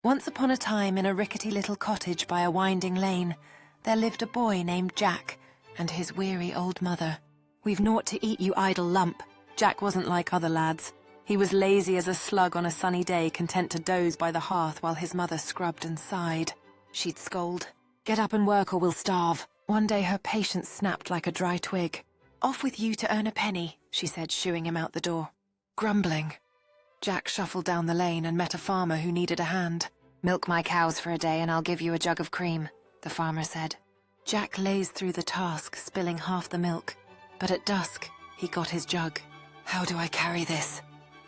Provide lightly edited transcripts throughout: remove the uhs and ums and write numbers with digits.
Once upon a time, in a rickety little cottage by a winding lane, there lived a boy named Jack and his weary old mother. "We've naught to eat, you idle lump." Jack wasn't like other lads. He was lazy as a slug on a sunny day, content to doze by the hearth while his mother scrubbed and sighed. She'd scold, "Get up and work or we'll starve." One day her patience snapped like a dry twig. "Off with you to earn a penny," she said, shooing him out the door. Grumbling, Jack shuffled down the lane and met a farmer who needed a hand. "Milk my cows for a day and I'll give you a jug of cream," the farmer said. Jack lazed through the task, spilling half the milk. But at dusk, he got his jug. "How do I carry this?"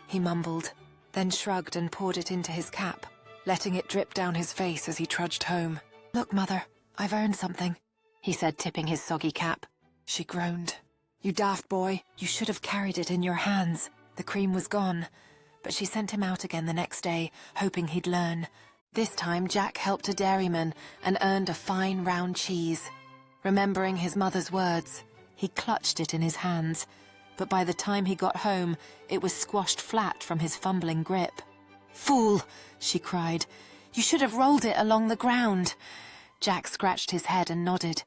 he mumbled, then shrugged and poured it into his cap, letting it drip down his face as he trudged home. "Look, Mother, I've earned something," he said, tipping his soggy cap. She groaned. "You daft boy, you should have carried it in your hands." The cream was gone, but she sent him out again the next day, hoping he'd learn. This time Jack helped a dairyman and earned a fine round cheese. Remembering his mother's words, he clutched it in his hands, but by the time he got home, it was squashed flat from his fumbling grip. "Fool!" she cried. "You should have rolled it along the ground." Jack scratched his head and nodded.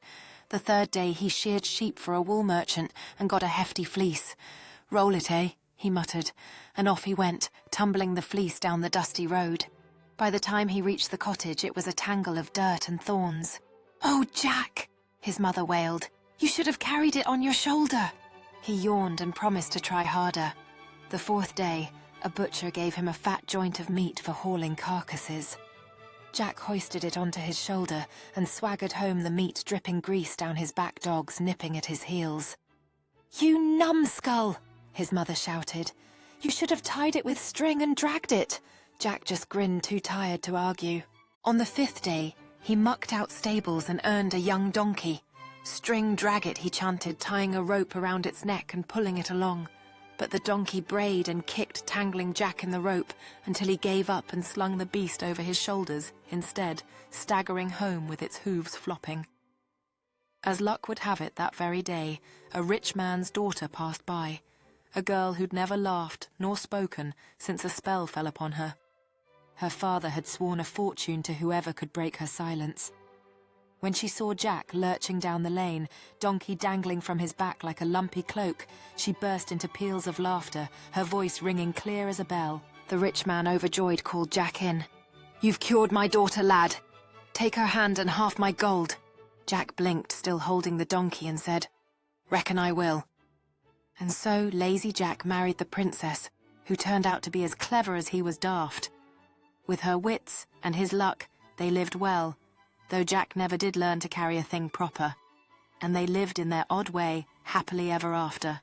The third day he sheared sheep for a wool merchant and got a hefty fleece. "Roll it, eh?" he muttered, and off he went, tumbling the fleece down the dusty road. By the time he reached the cottage, it was a tangle of dirt and thorns. "Oh, Jack," his mother wailed, "you should have carried it on your shoulder." He yawned and promised to try harder. The fourth day, a butcher gave him a fat joint of meat for hauling carcasses. Jack hoisted it onto his shoulder and swaggered home, the meat dripping grease down his back, dogs nipping at his heels. "You numbskull!" his mother shouted. "You should have tied it with string and dragged it." Jack just grinned, too tired to argue. On the fifth day, he mucked out stables and earned a young donkey. "String, drag it," he chanted, tying a rope around its neck and pulling it along. But the donkey brayed and kicked, tangling Jack in the rope until he gave up and slung the beast over his shoulders instead, staggering home with its hooves flopping. As luck would have it, that very day, a rich man's daughter passed by, a girl who'd never laughed nor spoken since a spell fell upon her. Her father had sworn a fortune to whoever could break her silence. When she saw Jack lurching down the lane, donkey dangling from his back like a lumpy cloak, she burst into peals of laughter, her voice ringing clear as a bell. The rich man, overjoyed, called Jack in. "You've cured my daughter, lad. Take her hand and half my gold." Jack blinked, still holding the donkey, and said, "Reckon I will." And so lazy Jack married the princess, who turned out to be as clever as he was daft. With her wits and his luck, they lived well, though Jack never did learn to carry a thing proper. And they lived in their odd way, happily ever after.